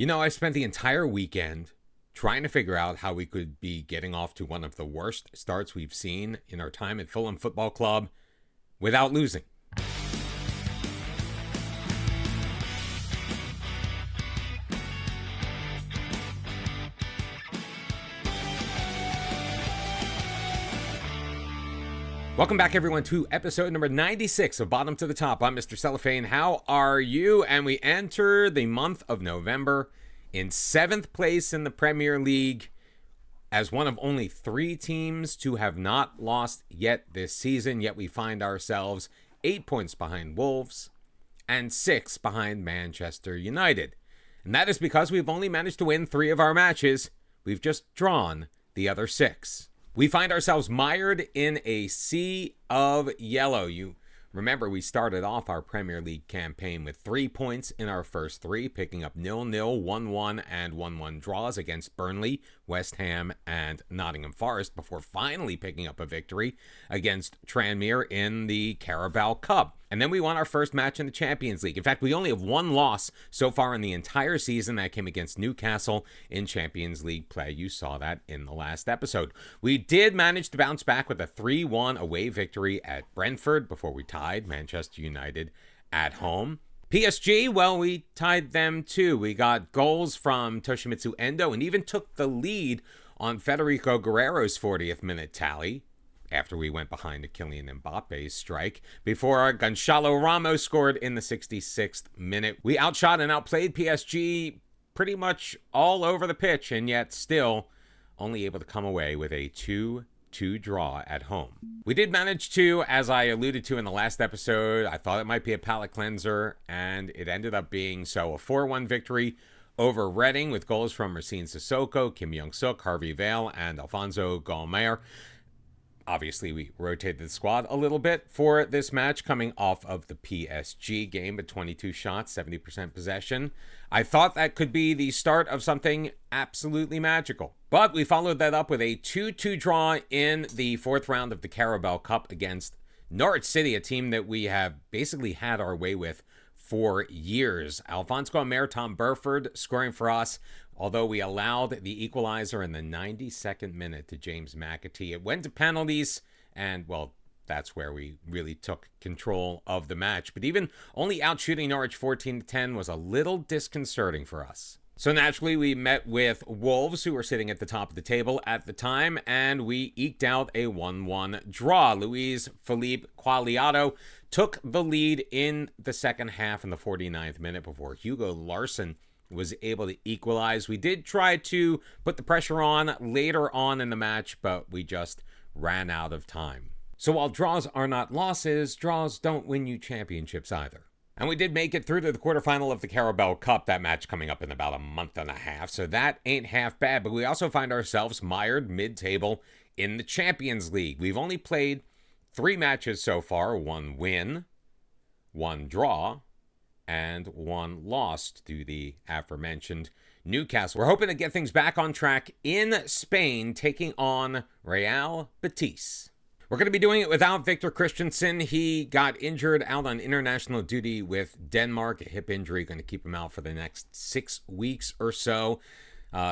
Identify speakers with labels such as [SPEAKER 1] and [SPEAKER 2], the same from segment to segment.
[SPEAKER 1] I spent the entire weekend trying to figure out how we could be getting off to one of the worst starts we've seen in our time at Fulham Football Club without losing. Welcome back, everyone, to episode number 96 of Bottom to the Top. I'm Mr. Cellophane. How are you? And we enter the month of November in 7th place in the Premier League as one of only 3 teams to have not lost yet this season. Yet we find ourselves 8 points behind Wolves and 6 behind Manchester United. And that is because we've only managed to win 3 of our matches. We've just drawn the other 6. We find ourselves mired in a sea of yellow. You remember we started off our Premier League campaign with 3 points in our first 3, picking up 0-0, 1-1, and 1-1 draws against Burnley, West Ham, and Nottingham Forest before finally picking up a victory against Tranmere in the Carabao Cup. And then we won our first match in the Champions League. In fact, we only have 1 loss so far in the entire season. That came against Newcastle in Champions League play. You saw that in the last episode. We did manage to bounce back with a 3-1 away victory at Brentford before we tied Manchester United at home. PSG, well, we tied them too. We got goals from Toshimitsu Endo and even took the lead on Federico Guerrero's 40th minute tally after we went behind a Kylian Mbappe's strike, before Gonçalo Ramos scored in the 66th minute. We outshot and outplayed PSG pretty much all over the pitch, and yet still only able to come away with a 2-2 draw at home. We did manage to, as I alluded to in the last episode, I thought it might be a palate cleanser, and it ended up being so. A 4-1 victory over Reading with goals from Racine Sissoko, Kim Young-suk, Harvey Vale, and Alfonso Gallmer. Obviously, we rotated the squad a little bit for this match, coming off of the PSG game, but 22 shots, 70% possession. I thought that could be the start of something absolutely magical. But we followed that up with a 2-2 draw in the 4th round of the Carabao Cup against Norwich City, a team that we have basically had our way with for years. Alphonse Gallmer, Tom Burford scoring for us, although we allowed the equalizer in the 92nd minute to James McAtee. It went to penalties, and, well, that's where we really took control of the match. But even only outshooting Norwich 14-10 was a little disconcerting for us. So naturally, we met with Wolves, who were sitting at the top of the table at the time, and we eked out a 1-1 draw. Luis Felipe Qualiado took the lead in the second half in the 49th minute before Hugo Larsson was able to equalize. We did try to put the pressure on later on in the match, but we just ran out of time. So while draws are not losses, draws don't win you championships either. And we did make it through to the quarterfinal of the Carabao Cup, that match coming up in about a month and a half, so that ain't half bad. But we also find ourselves mired mid-table in the Champions League. We've only played 3 matches so far, 1 win, 1 draw, and 1 lost to the aforementioned Newcastle. We're hoping to get things back on track in Spain, taking on Real Betis. We're going to be doing it without Victor Christensen. He got injured out on international duty with Denmark, a hip injury, going to keep him out for the next 6 weeks or so.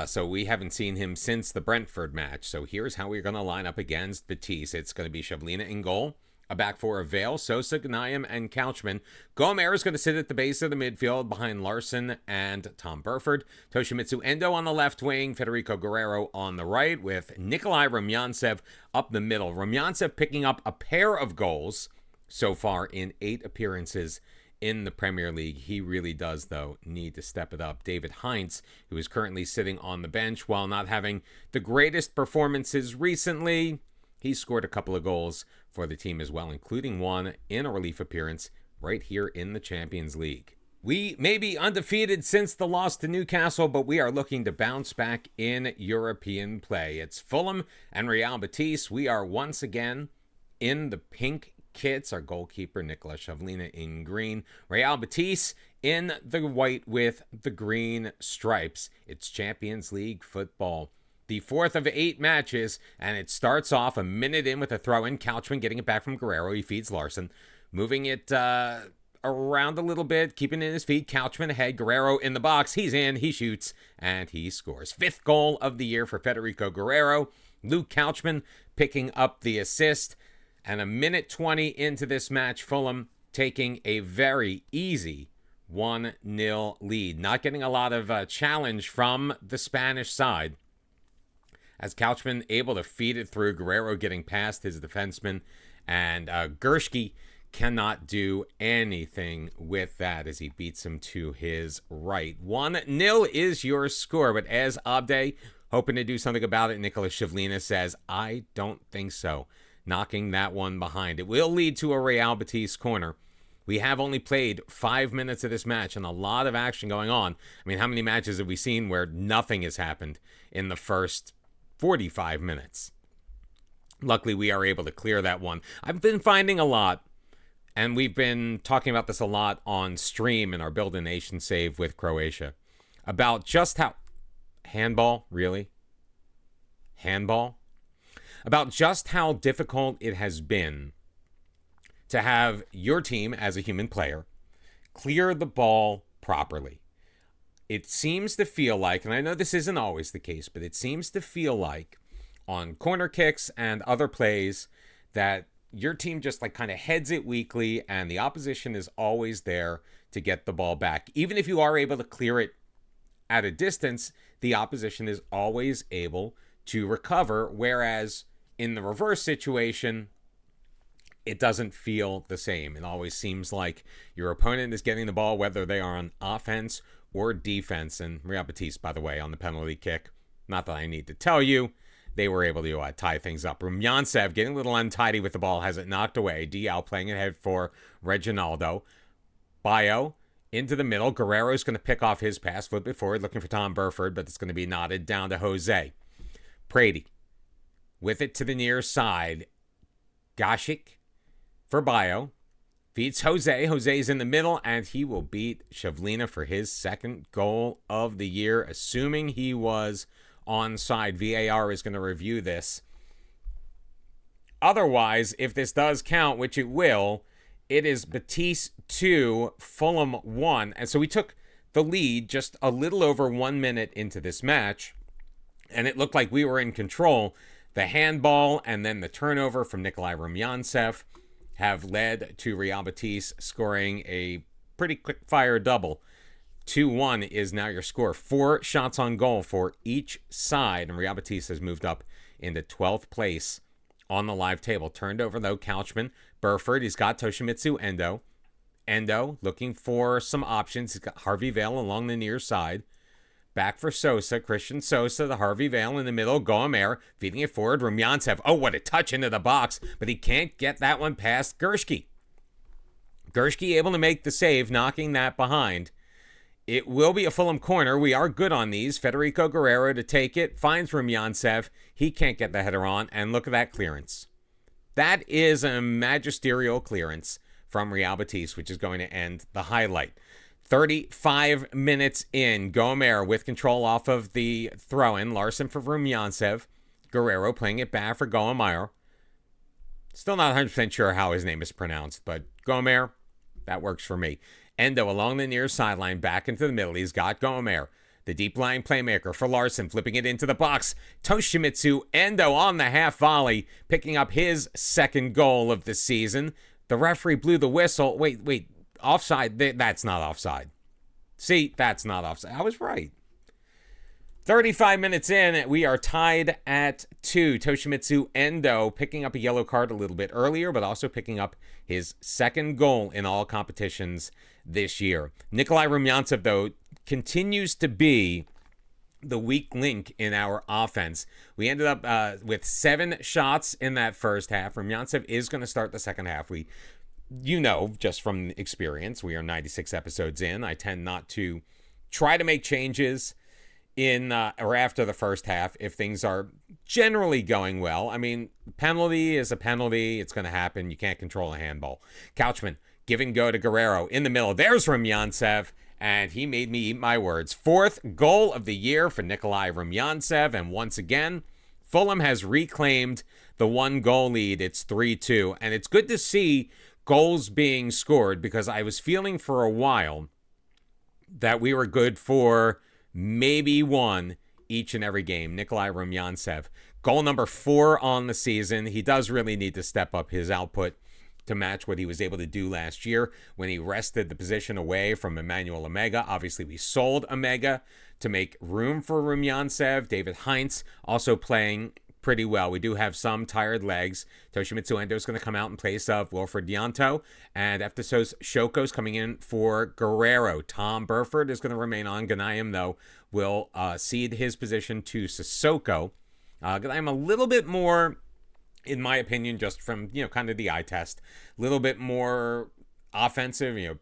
[SPEAKER 1] So we haven't seen him since the Brentford match. So here's how we're going to line up against Betis. It's going to be Shavlina in goal. A back four of Vale, Sosa, Gnaim, and Couchman. Gallmer is going to sit at the base of the midfield behind Larsson and Tom Burford. Toshimitsu Endo on the left wing, Federico Guerrero on the right, with Nikolai Rumyantsev up the middle. Rumyantsev picking up a pair of goals so far in 8 appearances in the Premier League. He really does, though, need to step it up. David Heinz, who is currently sitting on the bench while not having the greatest performances recently, he scored a couple of goals for the team as well, including one in a relief appearance right here in the Champions League. We may be undefeated since the loss to Newcastle, but we are looking to bounce back in European play. It's Fulham and Real Betis. We are once again in the pink kits. Our goalkeeper, Nicolas Shavlina, in green. Real Betis in the white with the green stripes. It's Champions League football. The 4th of 8 matches, and it starts off a minute in with a throw-in. Couchman getting it back from Guerrero. He feeds Larsson. Moving it around a little bit, keeping in his feet. Couchman ahead. Guerrero in the box. He's in. He shoots. And he scores. 5th goal of the year for Federico Guerrero. Luke Couchman picking up the assist. And a minute 20 into this match, Fulham taking a very easy 1-0 lead. Not getting a lot of challenge from the Spanish side, as Couchman able to feed it through. Guerrero getting past his defenseman. And Gershke cannot do anything with that as he beats him to his right. 1-0 is your score. But as Abde hoping to do something about it, Nicholas Shivlina says, I don't think so. Knocking that one behind. It will lead to a Real Betis corner. We have only played 5 minutes of this match and a lot of action going on. I mean, how many matches have we seen where nothing has happened in the first 45 minutes? Luckily, we are able to clear that one. I've been finding a lot, and we've been talking about this a lot on stream in our Build a Nation save with Croatia, about just how... Handball? Really? Handball? About just how difficult it has been to have your team as a human player clear the ball properly. It seems to feel like, and I know this isn't always the case, but it seems to feel like on corner kicks and other plays that your team just like kind of heads it weakly and the opposition is always there to get the ball back. Even if you are able to clear it at a distance, the opposition is always able to recover, whereas in the reverse situation, it doesn't feel the same. It always seems like your opponent is getting the ball, whether they are on offense or defense. And Real Betis, by the way, on the penalty kick, not that I need to tell you, they were able to tie things up. Rumyantsev getting a little untidy with the ball, has it knocked away. Dial playing ahead for Reginaldo. Bayo into the middle. Guerrero's going to pick off his pass, flip it forward, looking for Tom Burford, but it's going to be nodded down to Jose. Prady with it to the near side. Gashik for Bayo. Feeds Jose. Jose's in the middle, and he will beat Shivlina for his 2nd goal of the year, assuming he was onside. VAR is going to review this. Otherwise, if this does count, which it will, it is Betis 2, Fulham 1. And so we took the lead just a little over 1 minute into this match, and it looked like we were in control. The handball and then the turnover from Nikolai Rumyantsev have led to Real Betis scoring a pretty quick-fire double. 2-1 is now your score. 4 shots on goal for each side, and Real Betis has moved up into 12th place on the live table. Turned over, though, Couchman. Burford, he's got Toshimitsu Endo. Endo looking for some options. He's got Harvey Vale along the near side. Back for Sosa. Christian Sosa, the Harvey Vale in the middle. Gomer feeding it forward. Rumyantsev. Oh, what a touch into the box, but he can't get that one past Gershke. Gershke able to make the save, knocking that behind. It will be a Fulham corner. We are good on these. Federico Guerrero to take it. Finds Rumyantsev. He can't get the header on. And look at that clearance. That is a magisterial clearance from Real Betis, which is going to end the highlight. 35 minutes in. Gomer with control off of the throw-in. Larson for Rumyantsev. Guerrero playing it back for Gomer. Still not 100% sure how his name is pronounced, but Gomer, that works for me. Endo along the near sideline, back into the middle. He's got Gomer, the deep line playmaker for Larson, flipping it into the box. Toshimitsu Endo on the half volley, picking up his 2nd goal of the season. The referee blew the whistle. Wait, offside? That's not offside. See, that's not offside. I was right. 35 minutes in, we are tied at 2. Toshimitsu Endo picking up a yellow card a little bit earlier, but also picking up his 2nd goal in all competitions this year. Nikolai Rumyantsev, though, continues to be the weak link in our offense. We ended up with 7 shots in that first half. Rumyantsev is going to start the second half. Just from experience, we are 96 episodes in. I tend not to try to make changes in or after the first half if things are generally going well. I mean, penalty is a penalty. It's going to happen. You can't control a handball. Couchman, give and go to Guerrero in the middle. There's Rumyantsev, and he made me eat my words. 4th goal of the year for Nikolai Rumyantsev, and once again, Fulham has reclaimed the 1-goal lead. It's 3-2, and it's good to see goals being scored, because I was feeling for a while that we were good for maybe one each and every game. Nikolai Rumyantsev, goal number 4 on the season. He does really need to step up his output to match what he was able to do last year when he wrested the position away from Emmanuel Omega. Obviously, we sold Omega to make room for Rumyantsev. David Heinz also playing pretty well. We do have some tired legs. Toshimitsu Endo is going to come out in place of Wilfred Yanto, and Eftisos Shoko's coming in for Guerrero. Tom Burford is going to remain on. Ganayam, though, will cede his position to Sissoko. Ganayam a little bit more, in my opinion, just from, kind of the eye test, a little bit more offensive,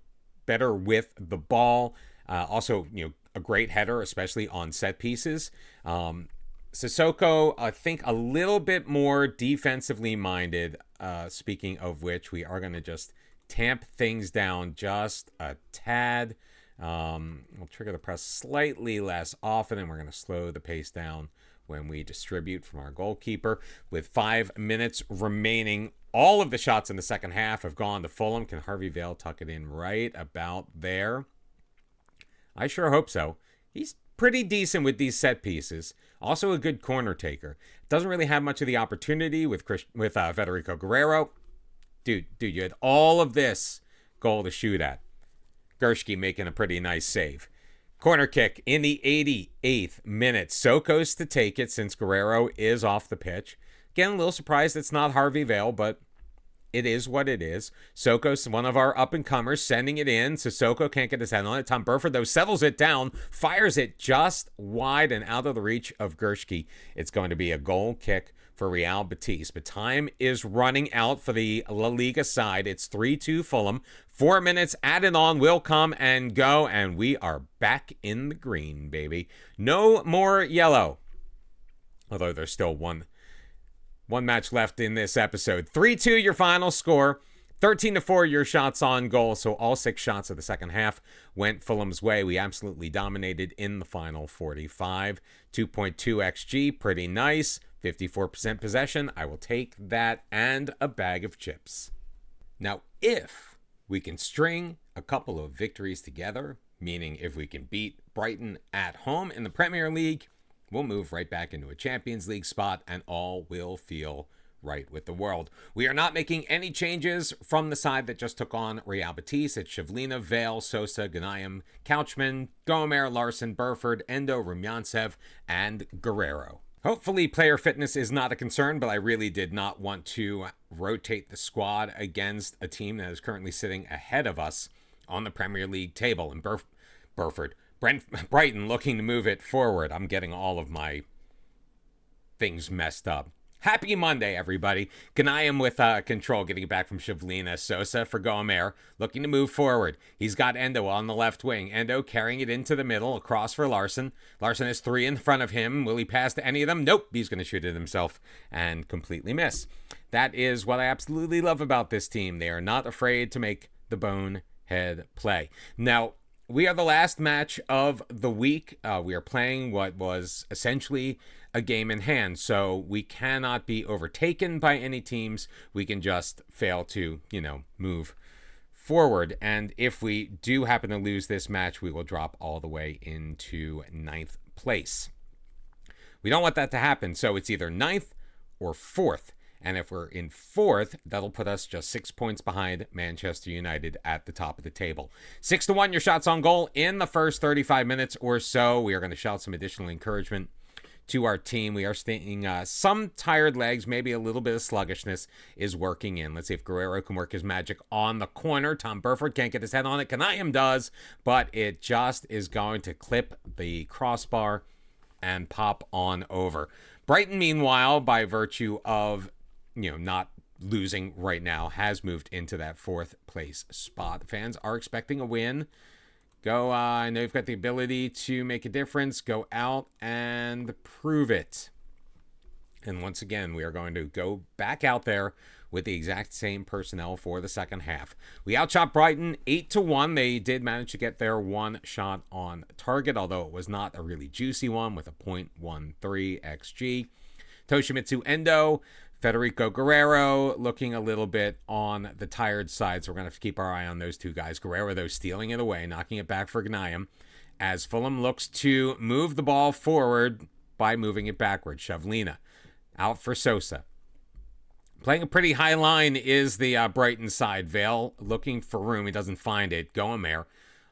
[SPEAKER 1] better with the ball. Also, a great header, especially on set pieces. Sissoko, I think, a little bit more defensively minded. Speaking of which, we are going to just tamp things down just a tad. We'll trigger the press slightly less often, and we're going to slow the pace down when we distribute from our goalkeeper. With 5 minutes remaining, all of the shots in the second half have gone to Fulham. Can Harvey Vale tuck it in right about there? I sure hope so. He's pretty decent with these set pieces. Also a good corner taker. Doesn't really have much of the opportunity with Federico Guerrero. Dude, you had all of this goal to shoot at. Gershke making a pretty nice save. Corner kick in the 88th minute. Soko's to take it since Guerrero is off the pitch. Again, a little surprised it's not Harvey Vale, but it is what it is. Soko's one of our up-and-comers, sending it in. Sissoko can't get his head on it. Tom Burford, though, settles it down, fires it just wide and out of the reach of Gershke. It's going to be a goal kick for Real Betis. But time is running out for the La Liga side. It's 3-2 Fulham. 4 minutes added on will come and go, and we are back in the green, baby. No more yellow. Although there's still one match left in this episode. 3-2 your final score. 13-4 your shots on goal. So all 6 shots of the second half went Fulham's way. We absolutely dominated in the final 45. 2.2 XG, pretty nice. 54% possession. I will take that and a bag of chips. Now, if we can string a couple of victories together, meaning if we can beat Brighton at home in the Premier League, we'll move right back into a Champions League spot and all will feel right with the world. We are not making any changes from the side that just took on Real Betis. It's Shivlina, Vale, Sosa, Ganayam, Couchman, Gomer, Larson, Burford, Endo, Rumyantsev, and Guerrero. Hopefully player fitness is not a concern, but I really did not want to rotate the squad against a team that is currently sitting ahead of us on the Premier League table. And Brighton looking to move it forward. I'm getting all of my things messed up. Happy Monday, everybody. Ganayam with control, getting it back from Shivlina. Sosa for Gomer, looking to move forward. He's got Endo on the left wing. Endo carrying it into the middle, across for Larson. Larson has 3 in front of him. Will he pass to any of them? Nope. He's going to shoot it himself and completely miss. That is what I absolutely love about this team. They are not afraid to make the bonehead play. Now, we are the last match of the week. We are playing what was essentially a game in hand, so we cannot be overtaken by any teams. We can just fail to, move forward. And if we do happen to lose this match, we will drop all the way into 9th place. We don't want that to happen, so it's either 9th or 4th. And if we're in 4th, that'll put us just 6 points behind Manchester United at the top of the table. 6-1 your shots on goal in the first 35 minutes or so. We are going to shout some additional encouragement to our team. We are seeing some tired legs, maybe a little bit of sluggishness is working in. Let's see if Guerrero can work his magic on the corner. Tom Burford can't get his head on it. Ganayam does, but it just is going to clip the crossbar and pop on over. Brighton, meanwhile, by virtue of not losing right now, has moved into that 4th place spot. The fans are expecting a win. Go, I know you've got the ability to make a difference. Go out and prove it. And once again, we are going to go back out there with the exact same personnel for the second half. We outshot Brighton 8-1. They did manage to get their 1 shot on target, although it was not a really juicy one with a .13 XG. Toshimitsu Endo Federico Guerrero looking a little bit on the tired side, so we're going to have to keep our eye on those two guys. Guerrero, though, stealing it away, knocking it back for Gnayem, as Fulham looks to move the ball forward by moving it backward. Shavlina out for Sosa. Playing a pretty high line is the Brighton side. Vale looking for room. He doesn't find it. Goamer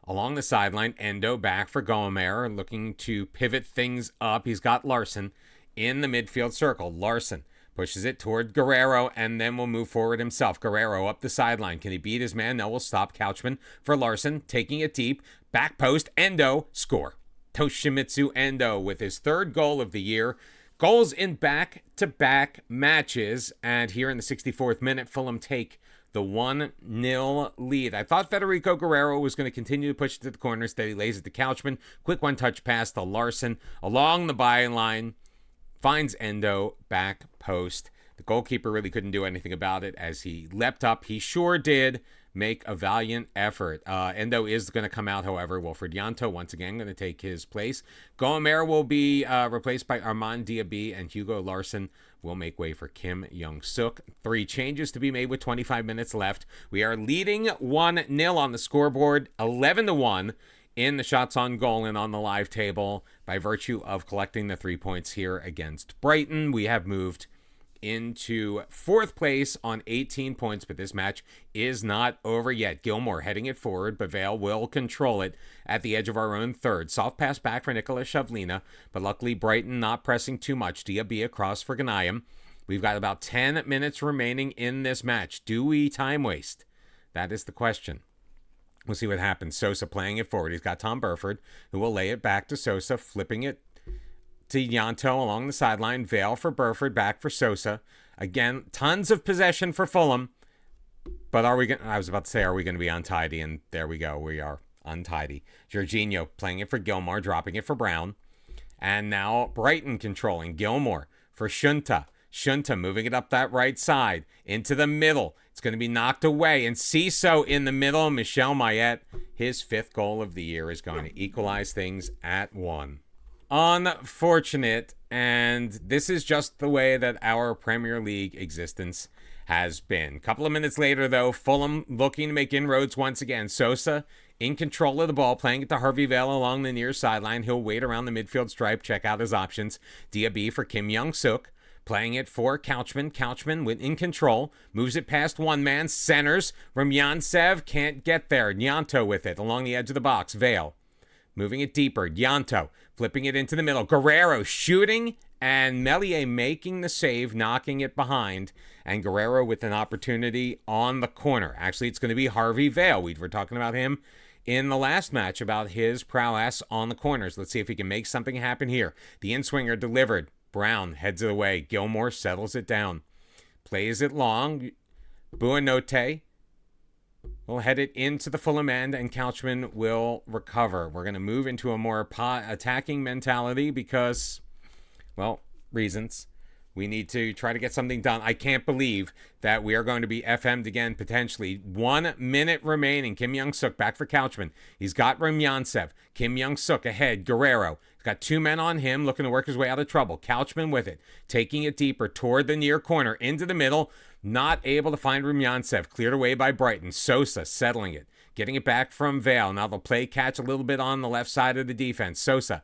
[SPEAKER 1] along the sideline. Endo back for Goamer, looking to pivot things up. He's got Larson in the midfield circle. Larson pushes it toward Guerrero and then will move forward himself. Guerrero up the sideline. Can he beat his man? No, will stop. Couchman for Larson, taking it deep. Back post. Endo, score. Toshimitsu Endo with his third goal of the year. Goals in back-to-back matches. And here in the 64th minute, Fulham take the 1-0 lead. I thought Federico Guerrero was going to continue to push it to the corner. Instead, he lays it to Couchman. Quick one-touch pass to Larson along the byline. Finds Endo, back post. The goalkeeper really couldn't do anything about it as he leapt up. He sure did make a valiant effort. Endo is going to come out, however. Wilfred Yanto, once again, going to take his place. Goamer will be replaced by Armand Diaby, and Hugo Larson will make way for Kim Young-suk. 3 changes to be made with 25 minutes left. We are leading 1-0 on the scoreboard, 11-1. In the shots on goal and on the live table by virtue of collecting the 3 points here against Brighton. We have moved into 4th place on 18 points, but this match is not over yet. Gilmore heading it forward, but Vale will control it at the edge of our own third. Soft pass back for Nicolas Shavlina, but luckily Brighton not pressing too much. Diaby across for Gnayem. We've got about 10 minutes remaining in this match. Do we time waste? That is the question. We'll see what happens. Sosa playing it forward. He's got Tom Burford, who will lay it back to Sosa, flipping it to Yanto along the sideline. Vale for Burford, back for Sosa. Again, tons of possession for Fulham. But are we going to be untidy? And there we go. We are untidy. Jorginho playing it for Gilmore, dropping it for Brown. And now Brighton controlling. Gilmore for Shunta. Shunta moving it up that right side into the middle. It's going to be knocked away. And Ciso in the middle. Michel Mayet, his 5th goal of the year, is going to equalize things at 1. Unfortunate. And this is just the way that our Premier League existence has been. A couple of minutes later, though, Fulham looking to make inroads once again. Sosa in control of the ball, playing it to Harvey Vale along the near sideline. He'll wait around the midfield stripe, check out his options. Diaby for Kim Young-suk. Playing it for Couchman. Couchman in control. Moves it past one man. Centers. Rumyantsev can't get there. Nyanto with it along the edge of the box. Vale. Moving it deeper. Nyanto. Flipping it into the middle. Guerrero shooting. And Meslier making the save. Knocking it behind. And Guerrero with an opportunity on the corner. Actually, it's going to be Harvey Vale. We were talking about him in the last match about his prowess on the corners. Let's see if he can make something happen here. The in-swinger delivered. Brown heads it away. Gilmore settles it down. Plays it long. Buonote will head it into the Fulham end, and Couchman will recover. We're going to move into a more attacking mentality because, well, reasons. We need to try to get something done. I can't believe that we are going to be FM'd again, potentially. 1 minute remaining. Kim Young-suk back for Couchman. He's got Rumyantsev. Kim Young-suk ahead. Guerrero. Got 2 men on him, looking to work his way out of trouble. Couchman with it, taking it deeper toward the near corner, into the middle. Not able to find Rumyantsev. Cleared away by Brighton. Sosa settling it, getting it back from Vale. Now they'll play catch a little bit on the left side of the defense. Sosa.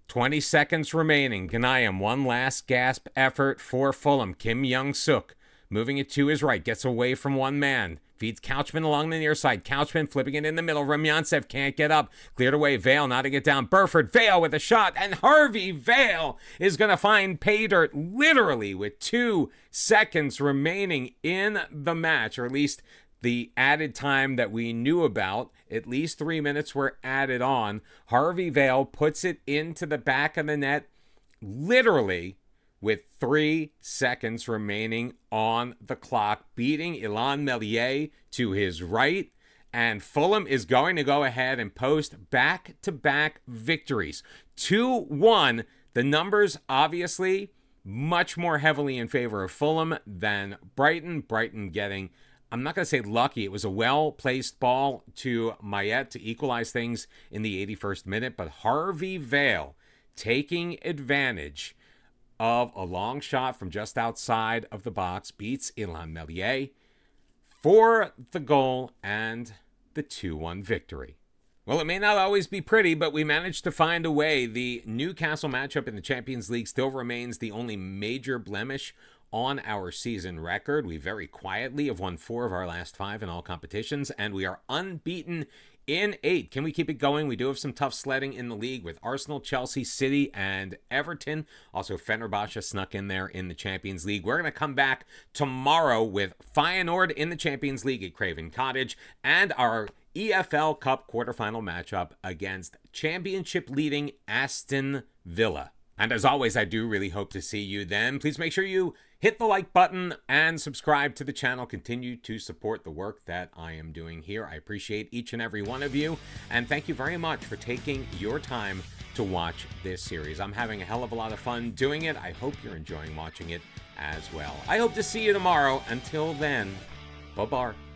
[SPEAKER 1] 20 seconds remaining. Gnayem, one last gasp effort for Fulham. Kim Young-suk moving it to his right. Gets away from one man. Feeds Couchman along the near side. Couchman flipping it in the middle. Rumyantsev can't get up. Cleared away. Vale knotting it down. Burford. Vale with a shot. And Harvey Vale is going to find pay dirt literally with 2 seconds remaining in the match, or at least the added time that we knew about. At least 3 minutes were added on. Harvey Vale puts it into the back of the net literally with 3 seconds remaining on the clock, beating Ilan Meslier to his right. And Fulham is going to go ahead and post back-to-back victories. 2-1. The numbers, obviously, much more heavily in favor of Fulham than Brighton. Brighton getting, I'm not going to say lucky. It was a well-placed ball to Mayet to equalize things in the 81st minute. But Harvey Vale taking advantage of a long shot from just outside of the box beats Ilhan Melier for the goal and the 2-1 victory. Well, it may not always be pretty, but we managed to find a way. The Newcastle matchup in the Champions League still remains the only major blemish on our season record. We very quietly have won 4 of our last 5 in all competitions, and we are unbeaten in 8. Can we keep it going? We do have some tough sledding in the league with Arsenal, Chelsea, City, and Everton. Also, Fenerbahce snuck in there in the Champions League. We're going to come back tomorrow with Feyenoord in the Champions League at Craven Cottage and our EFL Cup quarterfinal matchup against championship-leading Aston Villa. And as always, I do really hope to see you then. Please make sure you hit the like button and subscribe to the channel. Continue to support the work that I am doing here. I appreciate each and every one of you. And thank you very much for taking your time to watch this series. I'm having a hell of a lot of fun doing it. I hope you're enjoying watching it as well. I hope to see you tomorrow. Until then, bye-bye.